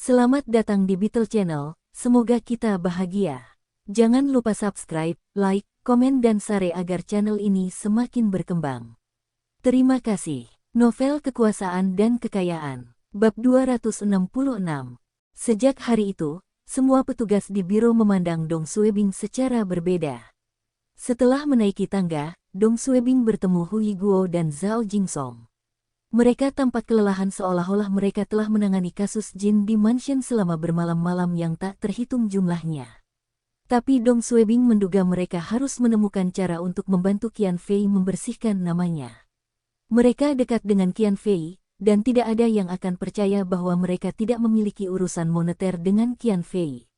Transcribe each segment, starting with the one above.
Selamat datang di Beetle Channel, semoga kita bahagia. Jangan lupa subscribe, like, komen dan share agar channel ini semakin berkembang. Terima kasih. Novel Kekuasaan dan Kekayaan, Bab 266. Sejak hari itu, semua petugas di biro memandang Dong Suebing secara berbeda. Setelah menaiki tangga, Dong Suebing bertemu Hui Guo dan Zhao Jingsong. Mereka tampak kelelahan seolah-olah mereka telah menangani kasus jin di mansion selama bermalam-malam yang tak terhitung jumlahnya. Tapi Dong Suebing menduga mereka harus menemukan cara untuk membantu Qian Fei membersihkan namanya. Mereka dekat dengan Qian Fei, dan tidak ada yang akan percaya bahwa mereka tidak memiliki urusan moneter dengan Qian Fei.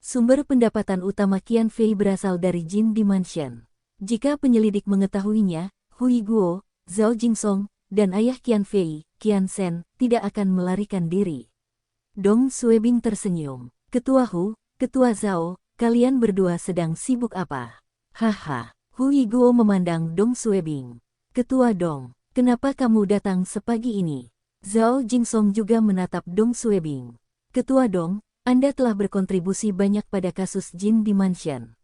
Sumber pendapatan utama Qian Fei berasal dari jin di mansion. Jika penyelidik mengetahuinya, Hui Guo, Zhao Jingsong, dan ayah Qian Fei, Qian Shen, tidak akan melarikan diri. Dong Suebing tersenyum. Ketua Hu, Ketua Zhao, kalian berdua sedang sibuk apa? Haha, Hui Guo memandang Dong Suebing. Ketua Dong, kenapa kamu datang sepagi ini? Zhao Jingsong juga menatap Dong Suebing. Ketua Dong, Anda telah berkontribusi banyak pada kasus jin di mansion.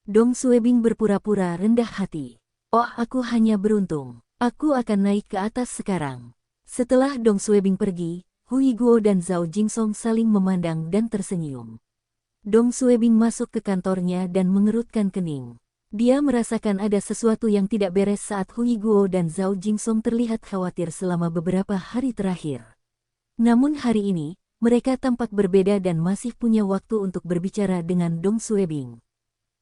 Dong Suebing berpura-pura rendah hati. Oh, aku hanya beruntung. Aku akan naik ke atas sekarang. Setelah Dong Suebing pergi, Hui Guo dan Zhao Jingsong saling memandang dan tersenyum. Dong Suebing masuk ke kantornya dan mengerutkan kening. Dia merasakan ada sesuatu yang tidak beres saat Hui Guo dan Zhao Jingsong terlihat khawatir selama beberapa hari terakhir. Namun hari ini, mereka tampak berbeda dan masih punya waktu untuk berbicara dengan Dong Suebing.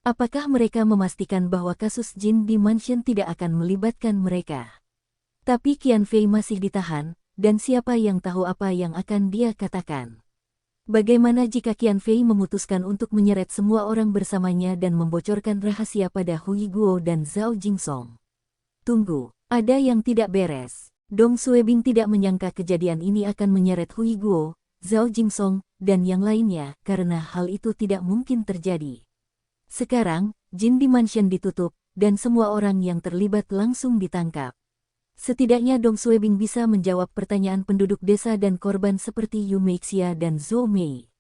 Apakah mereka memastikan bahwa kasus jin di mansion tidak akan melibatkan mereka? Tapi Qian Fei masih ditahan, dan siapa yang tahu apa yang akan dia katakan? Bagaimana jika Qian Fei memutuskan untuk menyeret semua orang bersamanya dan membocorkan rahasia pada Hui Guo dan Zhao Jingsong? Tunggu, ada yang tidak beres. Dong Suebing tidak menyangka kejadian ini akan menyeret Hui Guo, Zhao Jingsong, dan yang lainnya, karena hal itu tidak mungkin terjadi. Sekarang, jin di mansion ditutup, dan semua orang yang terlibat langsung ditangkap. Setidaknya Dong Suebing bisa menjawab pertanyaan penduduk desa dan korban seperti Yu Meixia dan Zhou Mei.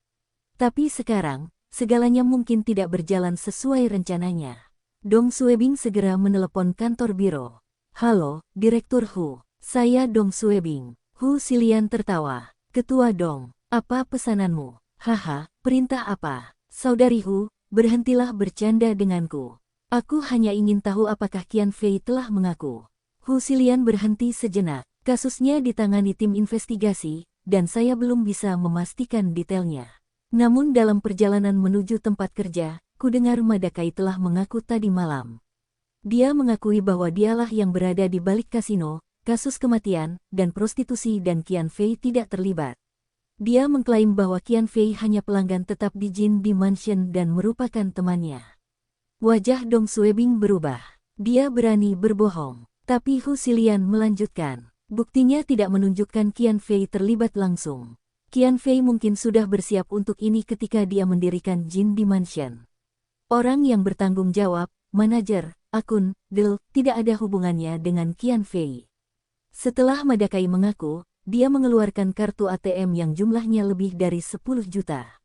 Tapi sekarang, segalanya mungkin tidak berjalan sesuai rencananya. Dong Suebing segera menelepon kantor biro. Halo, Direktur Hu. Saya Dong Suebing. Hu Xilian tertawa. Ketua Dong, apa pesananmu? Haha, perintah apa? Saudari Hu, berhentilah bercanda denganku. Aku hanya ingin tahu apakah Qian Fei telah mengaku. Hu Xilian berhenti sejenak. Kasusnya ditangani tim investigasi, dan saya belum bisa memastikan detailnya. Namun dalam perjalanan menuju tempat kerja, kudengar Madakai telah mengaku tadi malam. Dia mengakui bahwa dialah yang berada di balik kasino, kasus kematian, dan prostitusi dan Qian Fei tidak terlibat. Dia mengklaim bahwa Qian Fei hanya pelanggan tetap di jin di mansion dan merupakan temannya. Wajah Dong Suebing berubah. Dia berani berbohong. Tapi Hu Xilian melanjutkan. Buktinya tidak menunjukkan Qian Fei terlibat langsung. Qian Fei mungkin sudah bersiap untuk ini ketika dia mendirikan jin di mansion. Orang yang bertanggung jawab, manajer, akun, deal, tidak ada hubungannya dengan Qian Fei. Setelah Madakai mengaku, dia mengeluarkan kartu ATM yang jumlahnya lebih dari 10 juta.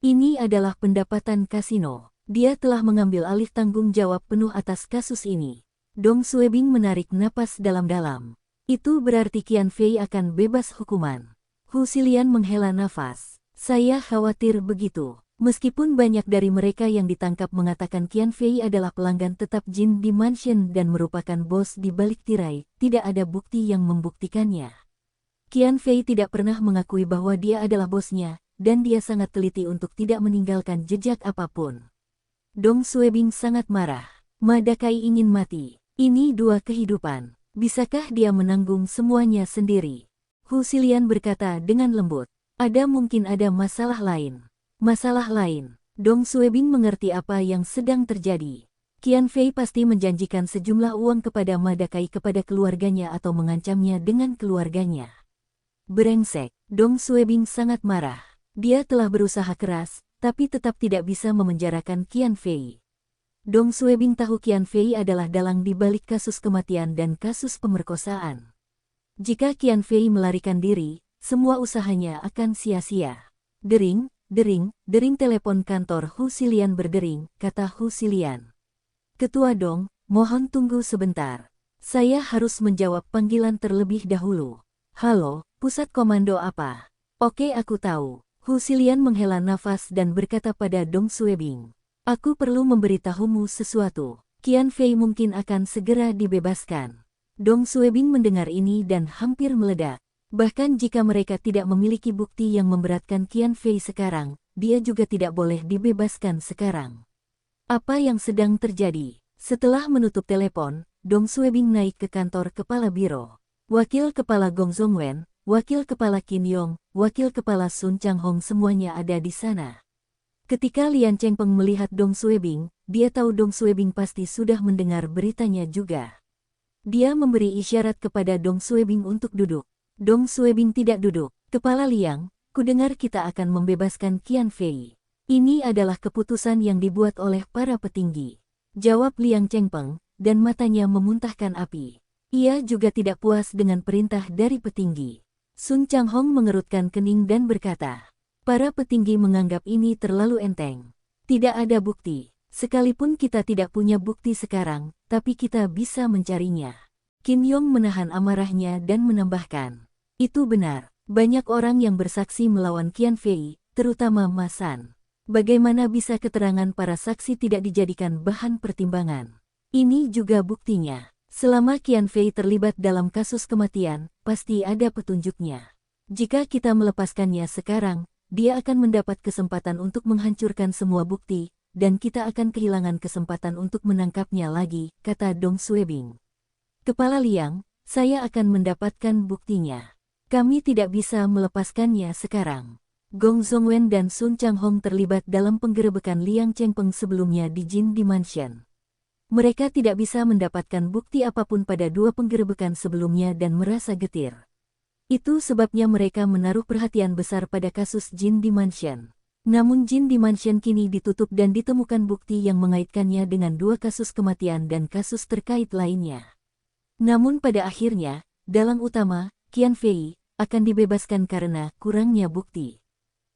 Ini adalah pendapatan kasino. Dia telah mengambil alih tanggung jawab penuh atas kasus ini. Dong Suebing menarik napas dalam-dalam. Itu berarti Qian Fei akan bebas hukuman. Hu Xilian menghela nafas. Saya khawatir begitu. Meskipun banyak dari mereka yang ditangkap mengatakan Qian Fei adalah pelanggan tetap jin di mansion dan merupakan bos di balik tirai, tidak ada bukti yang membuktikannya. Qian Fei tidak pernah mengakui bahwa dia adalah bosnya, dan dia sangat teliti untuk tidak meninggalkan jejak apapun. Dong Suebing sangat marah. Madakai ingin mati. Ini dua kehidupan. Bisakah dia menanggung semuanya sendiri? Hu Xilian berkata dengan lembut. Mungkin ada masalah lain. Masalah lain. Dong Suebing mengerti apa yang sedang terjadi. Qian Fei pasti menjanjikan sejumlah uang kepada Madakai kepada keluarganya atau mengancamnya dengan keluarganya. Brengsek. Dong Suebing sangat marah. Dia telah berusaha keras, tapi tetap tidak bisa memenjarakan Qian Fei. Dong Suebing tahu Qian Fei adalah dalang di balik kasus kematian dan kasus pemerkosaan. Jika Qian Fei melarikan diri, semua usahanya akan sia-sia. Dering, dering, dering telepon kantor Hu Xilian berdering, kata Hu Xilian. Ketua Dong, mohon tunggu sebentar. Saya harus menjawab panggilan terlebih dahulu. Halo, pusat komando apa? Oke, aku tahu. Hu Xilian menghela nafas dan berkata pada Dong Suebing. Aku perlu memberitahumu sesuatu. Qian Fei mungkin akan segera dibebaskan. Dong Suebing mendengar ini dan hampir meledak. Bahkan jika mereka tidak memiliki bukti yang memberatkan Qian Fei sekarang, dia juga tidak boleh dibebaskan sekarang. Apa yang sedang terjadi? Setelah menutup telepon, Dong Suebing naik ke kantor kepala biro. Wakil kepala Gong Zongwen, wakil kepala Qin Yong, wakil kepala Sun Changhong semuanya ada di sana. Ketika Lian Chengpeng melihat Dong Suebing, dia tahu Dong Suebing pasti sudah mendengar beritanya juga. Dia memberi isyarat kepada Dong Suebing untuk duduk. Dong Suebing tidak duduk. Kepala Liang, kudengar kita akan membebaskan Qian Fei. Ini adalah keputusan yang dibuat oleh para petinggi. Jawab Liang Chengpeng, dan matanya memuntahkan api. Ia juga tidak puas dengan perintah dari petinggi. Sun Changhong mengerutkan kening dan berkata, para petinggi menganggap ini terlalu enteng. Tidak ada bukti. Sekalipun kita tidak punya bukti sekarang, tapi kita bisa mencarinya. Qin Yong menahan amarahnya dan menambahkan. Itu benar. Banyak orang yang bersaksi melawan Qian Fei, terutama Ma San. Bagaimana bisa keterangan para saksi tidak dijadikan bahan pertimbangan? Ini juga buktinya. Selama Qian Fei terlibat dalam kasus kematian, pasti ada petunjuknya. Jika kita melepaskannya sekarang, dia akan mendapat kesempatan untuk menghancurkan semua bukti, dan kita akan kehilangan kesempatan untuk menangkapnya lagi, kata Dong Suebing. Kepala Liang, saya akan mendapatkan buktinya. Kami tidak bisa melepaskannya sekarang. Gong Zongwen dan Sun Changhong terlibat dalam penggerebekan Liang Chengpeng sebelumnya di Jin Dimension. Mereka tidak bisa mendapatkan bukti apapun pada dua penggerebekan sebelumnya dan merasa getir. Itu sebabnya mereka menaruh perhatian besar pada kasus Jin Dimension. Namun Jin Dimension kini ditutup dan ditemukan bukti yang mengaitkannya dengan dua kasus kematian dan kasus terkait lainnya. Namun pada akhirnya, dalang utama, Qian Fei, akan dibebaskan karena kurangnya bukti.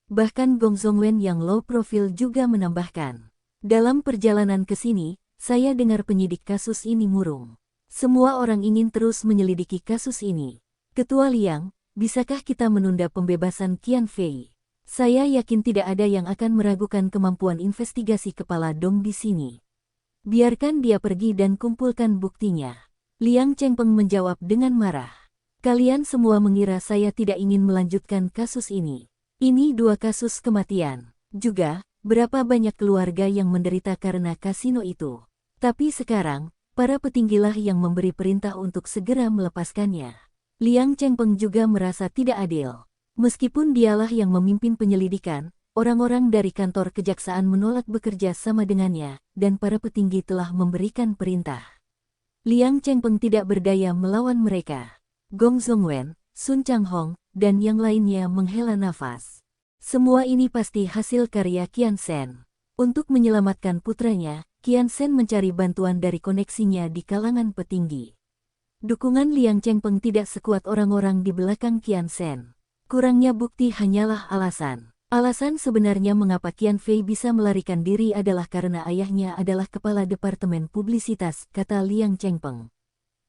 Bahkan Gong Zongwen yang low profile juga menambahkan. Dalam perjalanan ke sini, saya dengar penyidik kasus ini murung. Semua orang ingin terus menyelidiki kasus ini. Ketua Liang, bisakah kita menunda pembebasan Qian Fei? Saya yakin tidak ada yang akan meragukan kemampuan investigasi kepala Dong di sini. Biarkan dia pergi dan kumpulkan buktinya. Liang Chengpeng menjawab dengan marah. Kalian semua mengira saya tidak ingin melanjutkan kasus ini. Ini dua kasus kematian. Juga, berapa banyak keluarga yang menderita karena kasino itu. Tapi sekarang, para petinggilah yang memberi perintah untuk segera melepaskannya. Liang Chengpeng juga merasa tidak adil. Meskipun dialah yang memimpin penyelidikan, orang-orang dari kantor kejaksaan menolak bekerja sama dengannya, dan para petinggi telah memberikan perintah. Liang Chengpeng tidak berdaya melawan mereka. Gong Zongwen, Sun Changhong, dan yang lainnya menghela nafas. Semua ini pasti hasil karya Qian Shen. Untuk menyelamatkan putranya, Qian Shen mencari bantuan dari koneksinya di kalangan petinggi. Dukungan Liang Chengpeng tidak sekuat orang-orang di belakang Qian Shen. Kurangnya bukti hanyalah alasan. Alasan sebenarnya mengapa Qian Fei bisa melarikan diri adalah karena ayahnya adalah kepala departemen publisitas, kata Liang Chengpeng.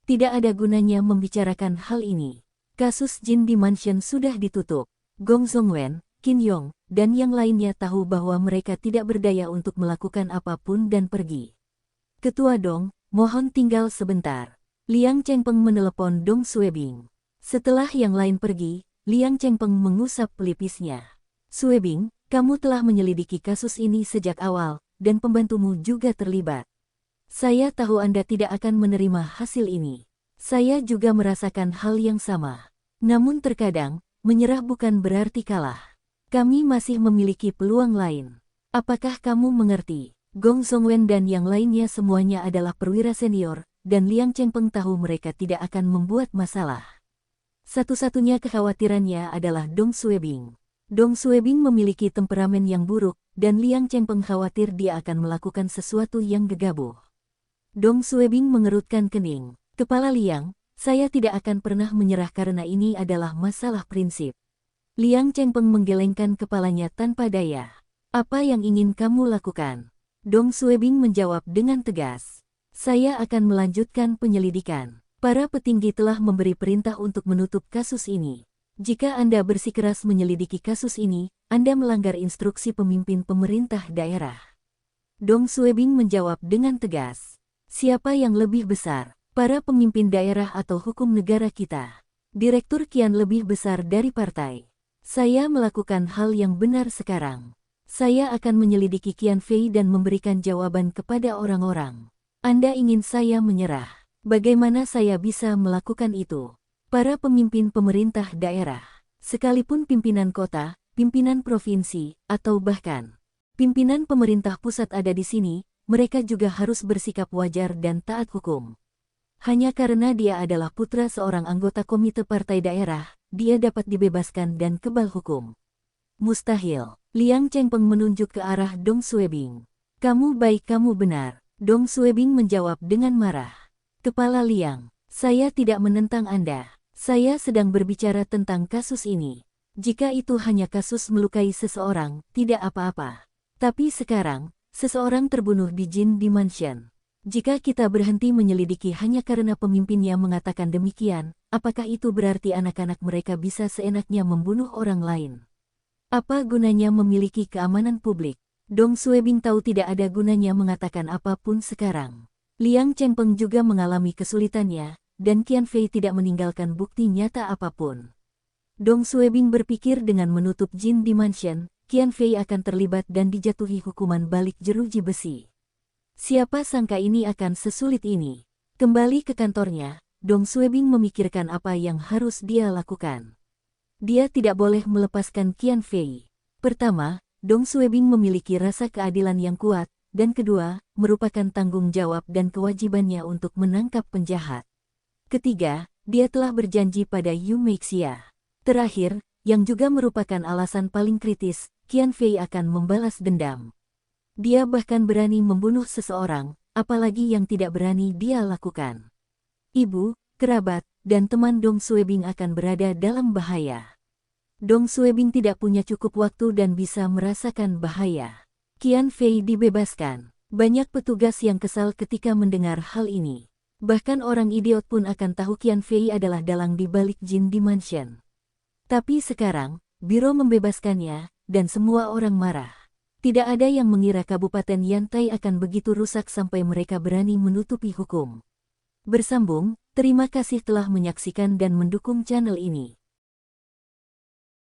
Tidak ada gunanya membicarakan hal ini. Kasus Jin Dimension sudah ditutup. Gong Zongwen, Qin Yong, dan yang lainnya tahu bahwa mereka tidak berdaya untuk melakukan apapun dan pergi. Ketua Dong, mohon tinggal sebentar. Liang Chengpeng menelepon Dong Suebing. Setelah yang lain pergi, Liang Chengpeng mengusap pelipisnya. Suebing, kamu telah menyelidiki kasus ini sejak awal, dan pembantumu juga terlibat. Saya tahu Anda tidak akan menerima hasil ini. Saya juga merasakan hal yang sama. Namun terkadang, menyerah bukan berarti kalah. Kami masih memiliki peluang lain. Apakah kamu mengerti? Gong Zongwen dan yang lainnya semuanya adalah perwira senior, dan Liang Chengpeng tahu mereka tidak akan membuat masalah. Satu-satunya kekhawatirannya adalah Dong Suebing. Dong Suebing memiliki temperamen yang buruk, dan Liang Chengpeng khawatir dia akan melakukan sesuatu yang gegabah. Dong Suebing mengerutkan kening. Kepala Liang, saya tidak akan pernah menyerah karena ini adalah masalah prinsip. Liang Chengpeng menggelengkan kepalanya tanpa daya. Apa yang ingin kamu lakukan? Dong Suebing menjawab dengan tegas. Saya akan melanjutkan penyelidikan. Para petinggi telah memberi perintah untuk menutup kasus ini. Jika Anda bersikeras menyelidiki kasus ini, Anda melanggar instruksi pemimpin pemerintah daerah. Dong Suebing menjawab dengan tegas. Siapa yang lebih besar, para pemimpin daerah atau hukum negara kita? Direktur Kian lebih besar dari partai. Saya melakukan hal yang benar sekarang. Saya akan menyelidiki Qian Fei dan memberikan jawaban kepada orang-orang. Anda ingin saya menyerah? Bagaimana saya bisa melakukan itu? Para pemimpin pemerintah daerah, sekalipun pimpinan kota, pimpinan provinsi, atau bahkan pimpinan pemerintah pusat ada di sini, mereka juga harus bersikap wajar dan taat hukum. Hanya karena dia adalah putra seorang anggota komite partai daerah, dia dapat dibebaskan dan kebal hukum. Mustahil. Liang Chengpeng menunjuk ke arah Dong Suebing. Kamu baik, kamu benar. Dong Suebing menjawab dengan marah. Kepala Liang, saya tidak menentang Anda. Saya sedang berbicara tentang kasus ini. Jika itu hanya kasus melukai seseorang, tidak apa-apa. Tapi sekarang, seseorang terbunuh di Jin Dimension. Jika kita berhenti menyelidiki hanya karena pemimpinnya mengatakan demikian, apakah itu berarti anak-anak mereka bisa seenaknya membunuh orang lain? Apa gunanya memiliki keamanan publik? Dong Suebing tahu tidak ada gunanya mengatakan apapun sekarang. Liang Chengpeng juga mengalami kesulitannya, dan Qian Fei tidak meninggalkan bukti nyata apapun. Dong Suebing berpikir dengan menutup Jin Dimension, Qian Fei akan terlibat dan dijatuhi hukuman balik jeruji besi. Siapa sangka ini akan sesulit ini. Kembali ke kantornya, Dong Suebing memikirkan apa yang harus dia lakukan. Dia tidak boleh melepaskan Qian Fei. Pertama, Dong Suebing memiliki rasa keadilan yang kuat, dan kedua, merupakan tanggung jawab dan kewajibannya untuk menangkap penjahat. Ketiga, dia telah berjanji pada Yu Meixia. Terakhir, yang juga merupakan alasan paling kritis, Qian Fei akan membalas dendam. Dia bahkan berani membunuh seseorang, apalagi yang tidak berani dia lakukan. Ibu, kerabat, dan teman Dong Suebing akan berada dalam bahaya. Dong Suebing tidak punya cukup waktu dan bisa merasakan bahaya. Qian Fei dibebaskan. Banyak petugas yang kesal ketika mendengar hal ini. Bahkan orang idiot pun akan tahu Qian Fei adalah dalang di balik Jin Dimension. Tapi sekarang, biro membebaskannya, dan semua orang marah. Tidak ada yang mengira Kabupaten Yantai akan begitu rusak sampai mereka berani menutupi hukum. Bersambung, terima kasih telah menyaksikan dan mendukung channel ini.